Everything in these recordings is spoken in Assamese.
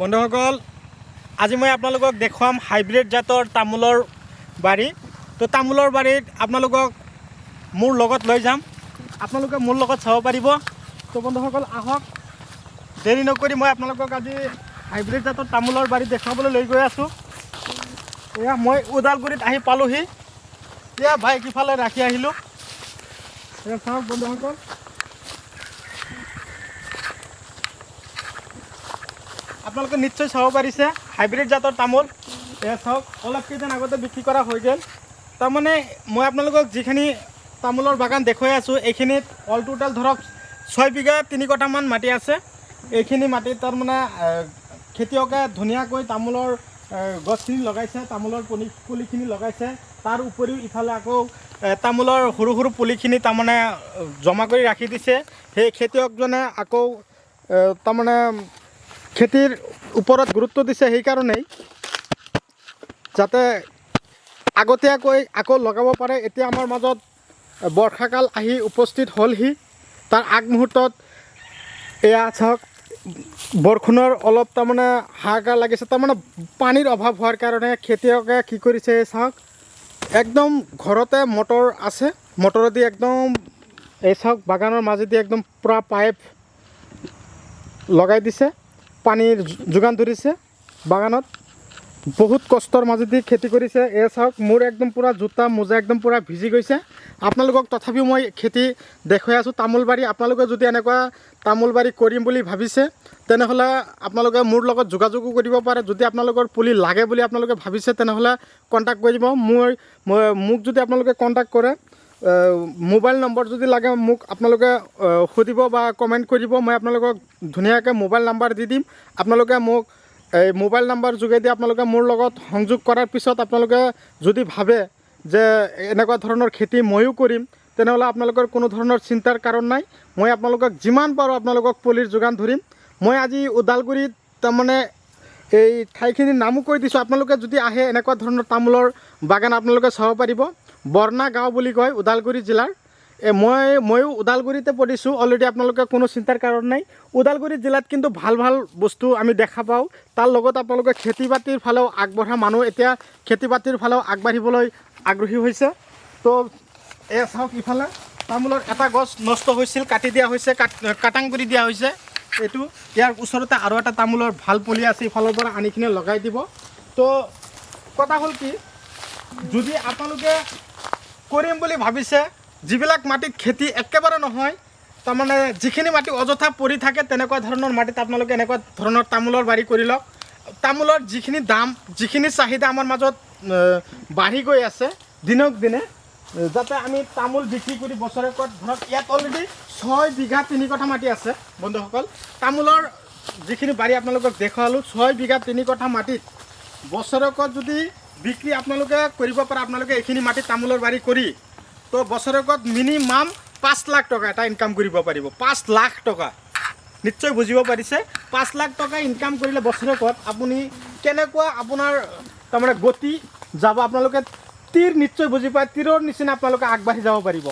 বন্ধুসকল, আজি মই আপোনালোকক দেখুৱাম হাইব্ৰিড জাতৰ তামোলৰ বাৰী। তো তামোলৰ বাৰীত আপোনালোকক মোৰ লগত লৈ যাম, আপোনালোকে মোৰ লগত চাব পাৰিব। তো বন্ধুসকল আহক, দেৰি নকৰি মই আপোনালোকক আজি হাইব্ৰিড জাতৰ তামোলৰ বাৰী দেখুৱাবলৈ লৈ গৈ আছোঁ। এয়া মই ওদালগুৰিত আহি পালোহি। এয়া বাইক ইফালে ৰাখি আহিলোঁ। এয়া চাওক বন্ধুসকল, আপোনালোকে নিশ্চয় চাব পাৰিছে হাইব্ৰিড জাতৰ তামোল। এয়া চাওক, অলপ কেইদিন আগতে বিক্ৰী কৰা হৈ গ'ল। তাৰমানে মই আপোনালোকক যিখিনি তামোলৰ বাগান দেখুৱাই আছোঁ, এইখিনিত অল টোটেল ধৰক 6 বিঘা 3 কঠামান মাটি আছে। এইখিনি মাটিত তাৰমানে খেতিয়কে ধুনীয়াকৈ তামোলৰ গছখিনি লগাইছে, তামোলৰ পুলিখিনি লগাইছে। তাৰ উপৰিও ইফালে আকৌ তামোলৰ সৰু সৰু পুলিখিনি তাৰমানে জমা কৰি ৰাখি দিছে। সেই খেতিয়কজনে আকৌ তাৰমানে খেতিৰ ওপৰত গুৰুত্ব দিছে, সেইকাৰণেই যাতে আগতীয়াকৈ আকৌ লগাব পাৰে। এতিয়া আমাৰ মাজত বৰ্ষাকাল আহি উপস্থিত হ'লহি। তাৰ আগমুহূৰ্তত এয়া চাওক, বৰষুণৰ অলপ তাৰমানে হাহাকাৰ লাগিছে। তাৰমানে পানীৰ অভাৱ হোৱাৰ কাৰণে খেতিয়কে কি কৰিছে চাওক, একদম ঘৰতে মটৰ আছে, মটৰেদি একদম এই চাওক বাগানৰ মাজেদি একদম পূৰা পাইপ লগাই দিছে, পানীৰ যোগান ধৰিছে বাগানত। বহুত কষ্টৰ মাজেদি খেতি কৰিছে। এই চাওক, মোৰ একদম পূৰা জোতা মোজা একদম পূৰা ভিজি গৈছে। আপোনালোকক তথাপিও মই খেতি দেখুৱাই আছোঁ তামোল বাৰী। আপোনালোকে যদি এনেকুৱা তামোল বাৰী কৰিম বুলি ভাবিছে, তেনেহ'লে আপোনালোকে মোৰ লগত যোগাযোগো কৰিব পাৰে। যদি আপোনালোকৰ পুলি লাগে বুলি আপোনালোকে ভাবিছে, তেনেহ'লে কণ্টেক্ট কৰিব। মোক যদি আপোনালোকে কণ্টেক্ট কৰে, মোবাইল নম্বৰ যদি লাগে মোক আপোনালোকে সুধিব বা কমেণ্ট কৰিব। মই আপোনালোকক ধুনীয়াকৈ মোবাইল নাম্বাৰ দি দিম। আপোনালোকে মোক এই মোবাইল নাম্বাৰ যোগেদি আপোনালোকে মোৰ লগত সংযোগ কৰাৰ পিছত আপোনালোকে যদি ভাবে যে এনেকুৱা ধৰণৰ খেতি ময়ো কৰিম, তেনেহ'লে আপোনালোকৰ কোনো ধৰণৰ চিন্তাৰ কাৰণ নাই। মই আপোনালোকক যিমান পাৰোঁ আপোনালোকক পুলিৰ যোগান ধৰিম। মই আজি ওদালগুৰিত তাৰমানে এই ঠাইখিনিৰ নামো কৈ দিছোঁ। আপোনালোকে যদি আহে, এনেকুৱা ধৰণৰ তামোলৰ বাগান আপোনালোকে চাব পাৰিব। বৰ্ণা গাঁও বুলি কয় ওদালগুৰি জিলাৰ। ময়ো ওদালগুৰিতে পঢ়িছোঁ অলৰেডি। আপোনালোকে কোনো চিন্তাৰ কাৰণ নাই। ওদালগুৰি জিলাত কিন্তু ভাল ভাল বস্তু আমি দেখা পাওঁ। তাৰ লগত আপোনালোকে খেতি বাতিৰ ফালেও আগবঢ়া মানুহ এতিয়া খেতি বাতিৰ ফালেও আগবাঢ়িবলৈ আগ্ৰহী হৈছে। তো এয়া চাওক, ইফালে তামোলৰ এটা গছ নষ্ট হৈছিল, কাটি দিয়া হৈছে, কাটাং কৰি দিয়া হৈছে। এইটো ইয়াৰ ওচৰতে আৰু এটা তামোলৰ ভাল পুলি আছে, ইফালৰ পৰা আনি কিনে লগাই দিব। তো কথা হ'ল কি, যদি আপোনালোকে কৰিম বুলি ভাবিছে, যিবিলাক মাটিত খেতি একেবাৰে নহয়, তাৰমানে যিখিনি মাটি অযথা পৰি থাকে, তেনেকুৱা ধৰণৰ মাটিত আপোনালোকে এনেকুৱা ধৰণৰ তামোলৰ বাৰী কৰি লওক। তামোলৰ যিখিনি দাম, যিখিনি চাহিদা আমাৰ মাজত বাঢ়ি গৈ আছে দিনক দিনে, যাতে আমি তামোল বিক্ৰী কৰি বছৰেকত ধৰক ইয়াত অলৰেডি 6 বিঘা 3 কঠা মাটি আছে। বন্ধুসকল, তামোলৰ যিখিনি বাৰী আপোনালোকক দেখুৱালোঁ, 6 বিঘা 3 কঠা মাটিত বছৰেকত যদি বিক্ৰী আপোনালোকে কৰিব পাৰে, আপোনালোকে এইখিনি মাটিত তামোলৰ বাৰী কৰি, তো বছৰেকত মিনিমাম 5 লাখ টকা এটা ইনকাম কৰিব পাৰিব। 5 লাখ টকা, নিশ্চয় বুজিব পাৰিছে। 5 লাখ টকা ইনকাম কৰিলে বছৰেকত আপুনি কেনেকুৱা আপোনাৰ তাৰমানে গতি যাব, আপোনালোকে তীৰ নিশ্চয় বুজি পায়, তীৰৰ নিচিনা আপোনালোকে আগবাঢ়ি যাব পাৰিব।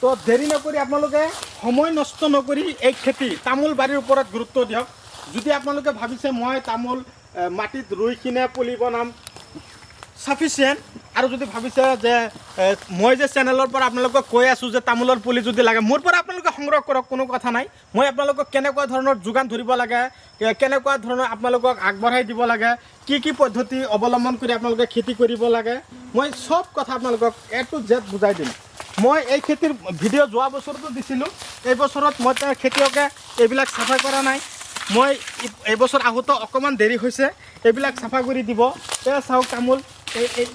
তো দেৰি নকৰি আপোনালোকে সময় নষ্ট নকৰি এই খেতি তামোল বাৰীৰ ওপৰত গুৰুত্ব দিয়ক। যদি আপোনালোকে ভাবিছে মই তামোল মাটিত ৰুই কিনে পুলি বনাম চাফিচিয়েণ্ট, আৰু যদি ভাবিছে যে মই যে চেনেলৰ পৰা আপোনালোকক কৈ আছোঁ যে তামোলৰ পুলি যদি লাগে, মোৰ পৰা আপোনালোকে সংগ্ৰহ কৰক, কোনো কথা নাই। মই আপোনালোকক কেনেকুৱা ধৰণৰ যোগান ধৰিব লাগে, কেনেকুৱা ধৰণৰ আপোনালোকক আগবঢ়াই দিব লাগে, কি কি পদ্ধতি অৱলম্বন কৰি আপোনালোকে খেতি কৰিব লাগে, মই চব কথা আপোনালোকক A to Z বুজাই দিম। মই এই খেতিৰ ভিডিঅ' যোৱা বছৰতো দিছিলোঁ। এই বছৰত মই খেতিয়কে এইবিলাক চাফা কৰা নাই। মই এইবছৰ আহোঁতে অকণমান দেৰি হৈছে, এইবিলাক চাফা কৰি দিব। এই চাওক তামোল,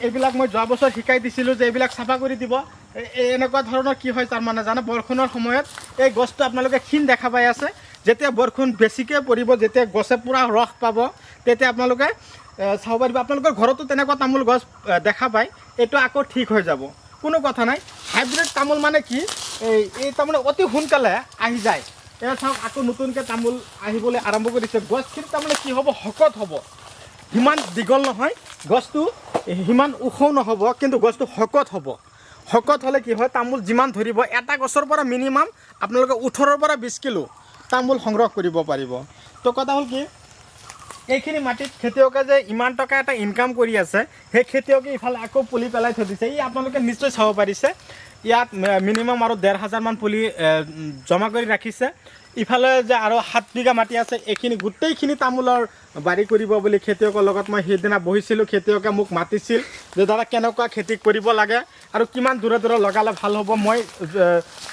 এইবিলাক মই যোৱা বছৰ শিকাই দিছিলোঁ যে এইবিলাক চাফা কৰি দিব। এনেকুৱা ধৰণৰ কি হয় তাৰমানে জানে, বৰষুণৰ সময়ত এই গছটো আপোনালোকে ক্ষীণ দেখা পাই আছে। যেতিয়া বৰষুণ বেছিকৈ পৰিব, যেতিয়া গছে পূৰা ৰস পাব, তেতিয়া আপোনালোকে চাব পাৰিব। আপোনালোকৰ ঘৰতো তেনেকুৱা তামোল গছ দেখা পায়, এইটো আকৌ ঠিক হৈ যাব, কোনো কথা নাই। হাইব্ৰিড তামোল মানে কি, এই তাৰমানে অতি সোনকালে আহি যায়। এয়া চাওক, আকৌ নতুনকৈ তামোল আহিবলৈ আৰম্ভ কৰিছে। গছখিনি তাৰমানে কি হ'ব, শকত হ'ব, সিমান দীঘল নহয় গছটো, সিমান ওখও নহ'ব, কিন্তু গছটো শকত হ'ব। শকত হ'লে কি হয়, তামোল যিমান ধৰিব, এটা গছৰ পৰা মিনিমাম আপোনালোকে 18 পৰা 20 কিলো তামোল সংগ্ৰহ কৰিব পাৰিব। তো কথা হ'ল কি, এইখিনি মাটিত খেতিয়কে যে ইমান টকা এটা ইনকাম কৰি আছে সেই খেতিয়কে ইফালে আকৌ পুলি পেলাই থৈ দিছে ই আপোনালোকে নিশ্চয় চাব পাৰিছে ইয়াত মিনিমাম আৰু ১,৫০০ মান পুলি জমা কৰি ৰাখিছে ইফালে যে আৰু ৭ বিঘা মাটি আছে এইখিনি গোটেইখিনি তামোলৰ বাৰী কৰিব বুলি খেতিয়কৰ লগত মই সেইদিনা বহিছিলোঁ খেতিয়কে মোক মাতিছিল যে দাদা কেনেকুৱা খেতি কৰিব লাগে আৰু কিমান দূৰে দূৰে লগালে ভাল হ'ব মই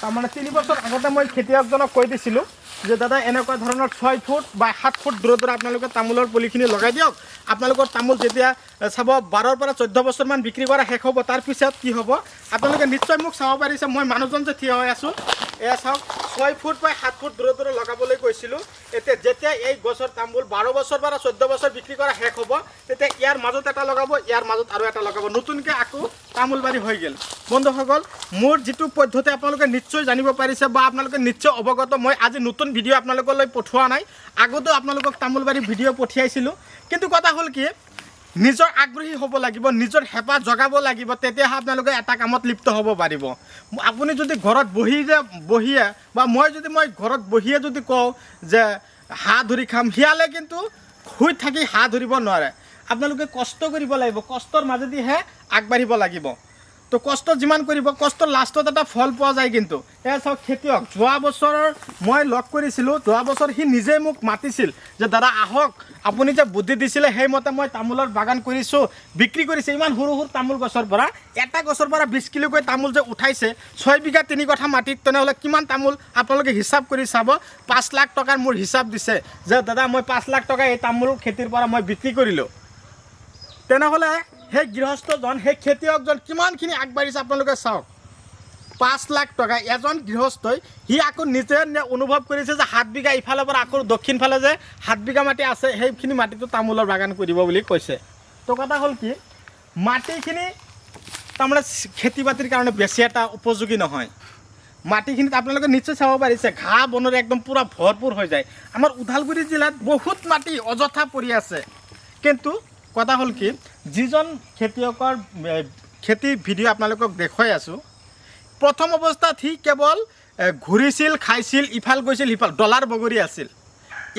তাৰমানে ৩ বছৰ আগতে মই খেতিয়কজনক কৈ দিছিলোঁ যে দাদা এনেকুৱা ধৰণৰ ৬ ফুট বা ৭ ফুট দূৰে দূৰে আপোনালোকে তামোলৰ পুলিখিনি লগাই দিয়ক আপোনালোকৰ তামোল যেতিয়া চাব ১২ৰ পৰা ১৪ বছৰমান বিক্ৰী কৰা শেষ হ'ব তাৰপিছত কি হ'ব আপোনালোকে নিশ্চয় মোক চাব পাৰিছে মই মানুহজন যে থিয় হৈ আছোঁ এয়া চাওক ৬ ফুট বা ৭ ফুট দূৰে দূৰে লগাবলৈ কৈছিলোঁ এতিয়া যেতিয়া এই গছৰ তামোল ১২ বছৰ পৰা ১৪ বছৰ বিক্ৰী কৰা শেষ হ'ব তেতিয়া ইয়াৰ মাজত এটা লগাব ইয়াৰ মাজত আৰু এটা লগাব নতুনকৈ আকৌ তামোল বাৰী হৈ গ'ল বন্ধুসকল মোৰ যিটো পদ্ধতি আপোনালোকে নিশ্চয় জানিব পাৰিছে বা আপোনালোকে নিশ্চয় অৱগত মই আজি নতুন ভিডিঅ' আপোনালোকলৈ পঠোৱা নাই আগতেও আপোনালোকক তামোল বাৰী ভিডিঅ' পঠিয়াইছিলোঁ কিন্তু কথা হ'ল কি নিজৰ আগ্ৰহী হ'ব লাগিব নিজৰ হেঁপাহ জগাব লাগিব তেতিয়াহে আপোনালোকে এটা কামত লিপ্ত হ'ব পাৰিব আপুনি যদি ঘৰত বহিয়ে বা মই ঘৰত বহিয়ে যদি কওঁ যে হাঁহ ধৰি খাম শিয়ালে কিন্তু শুই থাকি হাঁহ ধৰিব নোৱাৰে আপোনালোকে কষ্ট কৰিব লাগিব কষ্টৰ মাজেদিহে আগবাঢ়িব লাগিব তো কষ্ট যিমান কৰিব কষ্টৰ লাষ্টত এটা ফল পোৱা যায় কিন্তু এয়া চাওক খেতিয়ক যোৱা বছৰৰ মই লগ কৰিছিলোঁ যোৱা বছৰ সি নিজেই মোক মাতিছিল যে দাদা আহক আপুনি যে বুদ্ধি দিছিলে সেইমতে মই তামোলৰ বাগান কৰিছোঁ বিক্ৰী কৰিছে ইমান সৰু সৰু তামোল গছৰ পৰা এটা গছৰ পৰা ২০ কিলোকৈ তামোল যে উঠাইছে ৬ বিঘা ৩ কঠা মাটিত তেনেহ'লে কিমান তামোল আপোনালোকে হিচাপ কৰি চাব ৫ লাখ টকাৰ মোৰ হিচাপ দিছে যে দাদা মই ৫ লাখ টকা এই তামোল খেতিৰ পৰা মই বিক্ৰী কৰিলোঁ তেনেহ'লে সেই গৃহস্থজন সেই খেতিয়কজন কিমানখিনি আগবাঢ়িছে আপোনালোকে চাওক ৫ লাখ টকা এজন গৃহস্থই সি আকৌ নিজে অনুভৱ কৰিছে যে ৭ বিঘা ইফালৰ পৰা আকৌ দক্ষিণ ফালে যে ৭ বিঘা মাটি আছে সেইখিনি মাটিটো তামোলৰ বাগান কৰিব বুলি কৈছে তো কথা হ'ল কি মাটিখিনি তাৰমানে খেতি বাতিৰ কাৰণে বেছি এটা উপযোগী নহয় মাটিখিনিত আপোনালোকে নিশ্চয় চাব পাৰিছে ঘাঁহ বনেৰে একদম পূৰা ভৰপূৰ হৈ যায় আমাৰ ওদালগুৰি জিলাত বহুত মাটি অযথা পৰি আছে কিন্তু কথা হ'ল কি যিজন খেতিয়কৰ খেতি ভিডিঅ' আপোনালোকক দেখুৱাই আছোঁ প্ৰথম অৱস্থাত সি কেৱল ঘূৰিছিল খাইছিল ইফাল গৈছিল সিফাল ডলাৰ বগৰী আছিল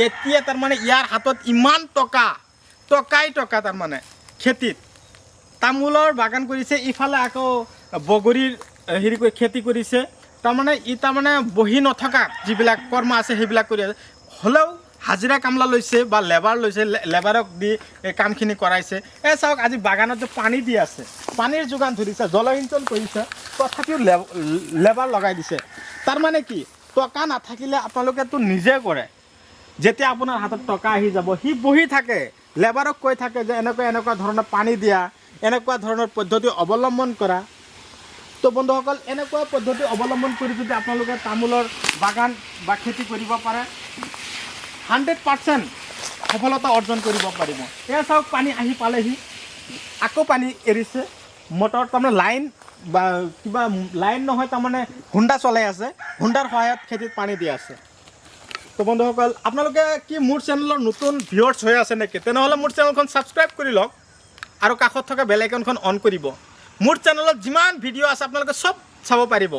এতিয়া তাৰমানে ইয়াৰ হাতত ইমান টকাই তাৰমানে খেতিত তামোলৰ বাগান কৰিছে ইফালে আকৌ বগৰীৰ খেতি কৰিছে তাৰমানে বহি নথকা যিবিলাক কৰ্ম আছে সেইবিলাক কৰি আছে হ'লেও হাজিৰা কামলা লৈছে বা লেবাৰ লৈছে লেবাৰক দি কামখিনি কৰাইছে এই চাওক আজি বাগানত যে পানী দি আছে পানীৰ যোগান ধৰিছে জলসিঞ্চন কৰিছে তথাপিও লেবাৰ লগাই দিছে তাৰমানে কি টকা নাথাকিলে আপোনালোকেতো নিজে কৰে যেতিয়া আপোনাৰ হাতত টকা আহি যাব সি বহি থাকে লেবাৰক কৈ থাকে যে এনেকুৱা ধৰণৰ পানী দিয়া এনেকুৱা ধৰণৰ পদ্ধতি অৱলম্বন কৰা তো বন্ধুসকল এনেকুৱা পদ্ধতি অৱলম্বন কৰি যদি আপোনালোকে তামোলৰ বাগান বা খেতি কৰিব পাৰে 100% সফলতা অৰ্জন কৰিব পাৰিব এয়া চাওক পানী আহি পালেহি আকৌ পানী এৰিছে মটৰ তাৰমানে লাইন বা কিবা লাইন নহয় তাৰমানে হুণ্ডা চলাই আছে হুণ্ডাৰ সহায়ত খেতিত পানী দি আছে তো বন্ধুসকল আপোনালোকে কি মোৰ চেনেলৰ নতুন ভিউৱাৰ্ছ হৈ আছে নেকি তেনেহ'লে মোৰ চেনেলখন ছাবস্ক্ৰাইব কৰি লওক আৰু কাষত থকা বেল আইকনখন অন কৰিব মোৰ চেনেলত যিমান ভিডিঅ' আছে আপোনালোকে চব চাব পাৰিব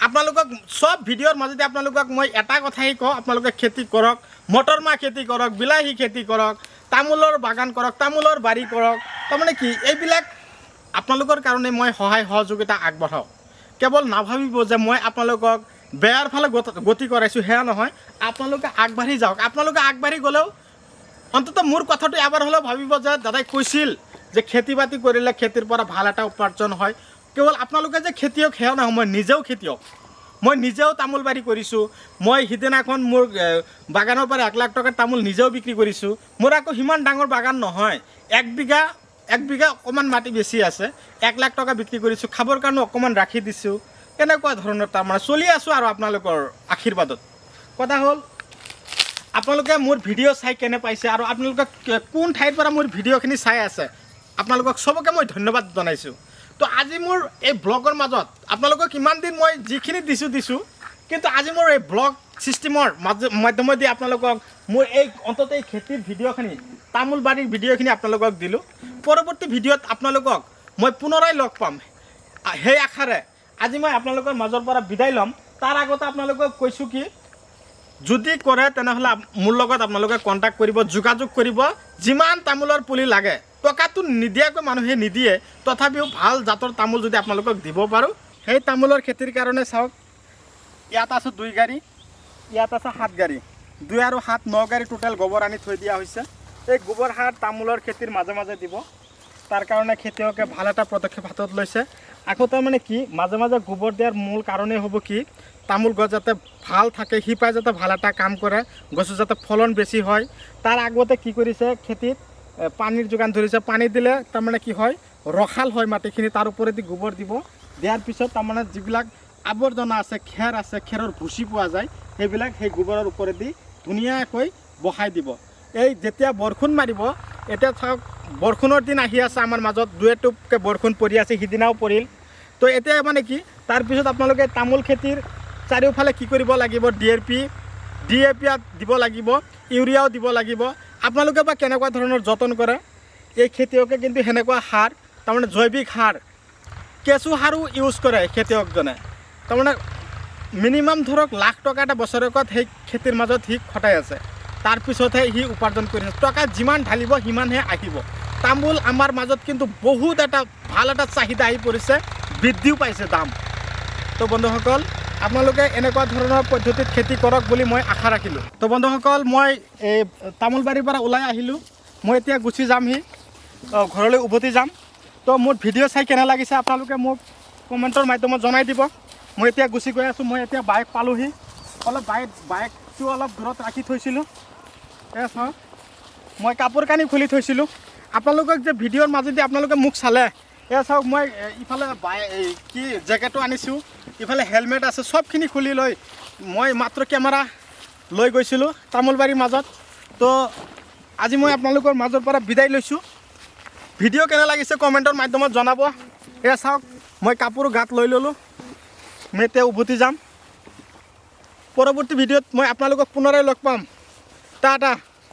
আপোনালোকক সব ভিডিঅ'ৰ মাজতে আপোনালোকক মই এটা কথাই কওঁ আপোনালোকে খেতি কৰক মটৰমাহ খেতি কৰক বিলাহী খেতি কৰক তামোলৰ বাগান কৰক তামোলৰ বাৰী কৰক তাৰমানে কি এইবিলাক আপোনালোকৰ কাৰণে মই সহায় সহযোগিতা আগবঢ়াওঁ কেৱল নাভাবিব যে মই আপোনালোকক বেয়াৰ ফালে গতি কৰাইছোঁ সেয়া নহয় আপোনালোকে আগবাঢ়ি যাওক আপোনালোকে আগবাঢ়ি গ'লেও অন্ততঃ মোৰ কথাটো এবাৰ হ'লেও ভাবিব যে দাদাই কৈছিল যে খেতি বাতি কৰিলে খেতিৰ পৰা ভাল এটা উপাৰ্জন হয় কেৱল আপোনালোকে যে খেতিয়ক সেয়া নহয় মই নিজেও খেতিয়ক মই নিজেও তামোল বাৰী কৰিছোঁ মই সিদিনাখন মোৰ বাগানৰ পৰা ১ লাখ টকাৰ তামোল নিজেও বিক্ৰী কৰিছোঁ মোৰ আকৌ সিমান ডাঙৰ বাগান নহয় ১ বিঘা অকণমান মাটি বেছি আছে ১ লাখ টকা বিক্ৰী কৰিছোঁ খাবৰ কাৰণে অকণমান ৰাখি দিছোঁ এনেকুৱা ধৰণৰ তাৰমানে চলি আছোঁ আৰু আপোনালোকৰ আশীৰ্বাদত কথা হ'ল আপোনালোকে মোৰ ভিডিঅ' চাই কেনে পাইছে আৰু আপোনালোকে কোন ঠাইৰ পৰা মোৰ ভিডিঅ'খিনি চাই আছে আপোনালোকক চবকে মই ধন্যবাদ জনাইছোঁ তো আজি মোৰ এই ব্লগৰ মাজত আপোনালোকক ইমান দিন মই যিখিনি দিছোঁ কিন্তু আজি মোৰ এই ব্লগ ছিষ্টেমৰ মাধ্যমেদি আপোনালোকক মোৰ এই অন্তত এই খেতিৰ ভিডিঅ'খিনি তামোল বাৰীৰ ভিডিঅ'খিনি আপোনালোকক দিলোঁ পৰৱৰ্তী ভিডিঅ'ত আপোনালোকক মই পুনৰাই লগ পাম সেই আশাৰে আজি মই আপোনালোকৰ মাজৰ পৰা বিদায় ল'ম তাৰ আগতে আপোনালোকক কৈছোঁ কি যদি কৰে তেনেহ'লে মোৰ লগত আপোনালোকে কণ্টেক্ট কৰিব, যোগাযোগ কৰিব। যিমান তামোলৰ পুলি লাগে, টকাটো নিদিয়াকৈ মানুহে নিদিয়ে, তথাপিও ভাল জাতৰ তামোল যদি আপোনালোকক দিব পাৰোঁ, সেই তামোলৰ খেতিৰ কাৰণে চাওক, ইয়াত আছে 2 গাড়ী, ইয়াত আছে 7 গাড়ী, 2 আৰু 7 9 গাড়ী টোটেল গোবৰ আনি থৈ দিয়া হৈছে। এই গোবৰ সাৰ তামোলৰ খেতিৰ মাজে মাজে দিব, তাৰ কাৰণে খেতিয়কে ভাল এটা পদক্ষেপ হাতত লৈছে। আকৌ তাৰমানে কি, মাজে মাজে গোবৰ দিয়াৰ মূল কাৰণেই হ'ব কি, তামোল গছ যাতে ভাল থাকে, শিপাই যাতে ভাল এটা কাম কৰে, গছৰ যাতে ফলন বেছি হয়। তাৰ আগতে কি কৰিছে, খেতিত পানীৰ যোগান ধৰিছে। পানী দিলে তাৰমানে কি হয়, ৰসাল হয় মাটিখিনি, তাৰ ওপৰেদি গোবৰ দিব। দিয়াৰ পিছত তাৰমানে যিবিলাক আৱৰ্জনা আছে, খেৰ আছে, খেৰৰ ভুচি পোৱা যায়, সেইবিলাক সেই গোবৰৰ ওপৰেদি ধুনীয়াকৈ বহাই দিব। এই যেতিয়া বৰষুণ মাৰিব, এতিয়া চাওক বৰষুণৰ দিন আহি আছে, আমাৰ মাজত 2 এটোপকৈ বৰষুণ পৰি আছে, সিদিনাও পৰিল। তো এতিয়া মানে কি, তাৰপিছত আপোনালোকে তামোল খেতিৰ চাৰিওফালে কি কৰিব লাগিব, DAP দিব লাগিব, ইউৰিয়াও দিব লাগিব। আপোনালোকে বা কেনেকুৱা ধৰণৰ যতন কৰে, এই খেতিয়কে কিন্তু সেনেকুৱা সাৰ, তাৰমানে জৈৱিক সাৰ, কেঁচু সাৰো ইউজ কৰে খেতিয়কজনে। তাৰমানে মিনিমাম ধৰক লাখ টকা এটা বছৰেকত সেই খেতিৰ মাজত সি খটাই আছে, তাৰপিছতহে সি উপাৰ্জন কৰি আছে। টকা যিমান ঢালিব সিমানহে আহিব। তামোল আমাৰ মাজত কিন্তু বহুত এটা ভাল এটা চাহিদা আহি পৰিছে, বৃদ্ধিও পাইছে দাম। তো বন্ধুসকল, আপোনালোকে এনেকুৱা ধৰণৰ পদ্ধতিত খেতি কৰক বুলি মই আশা ৰাখিলোঁ। তো বন্ধুসকল, মই এই তামোলবাৰীৰ পৰা ওলাই আহিলোঁ, মই এতিয়া গুচি যামহি, ঘৰলৈ উভতি যাম। তো মোৰ ভিডিঅ' চাই কেনে লাগিছে আপোনালোকে মোক কমেণ্টৰ মাধ্যমত জনাই দিব। মই এতিয়া গুচি গৈ আছোঁ, মই এতিয়া বাইক পালোহি, অলপ বাইকটো অলপ দূৰত ৰাখি থৈছিলোঁ। চাওক, মই কাপোৰ কানি খুলি থৈছিলোঁ। আপোনালোকক যে ভিডিঅ'ৰ মাজেদি আপোনালোকে মোক চালে, চাওক মই ইফালে কি জেকেটো আনিছোঁ, ইফালে হেলমেট আছে, চবখিনি খুলি লৈ মই মাত্ৰ কেমেৰা লৈ গৈছিলোঁ তামোলবাৰীৰ মাজত। তো আজি মই আপোনালোকৰ মাজৰ পৰা বিদায় লৈছোঁ। ভিডিঅ' কেনে লাগিছে কমেণ্টৰ মাধ্যমত জনাব। চাওক, মই কাপোৰ গাত লৈ ল'লোঁ, মই এতিয়া উভতি যাম। পৰৱৰ্তী ভিডিঅ'ত মই আপোনালোকক পুনৰাই লগ পাম। টাটা।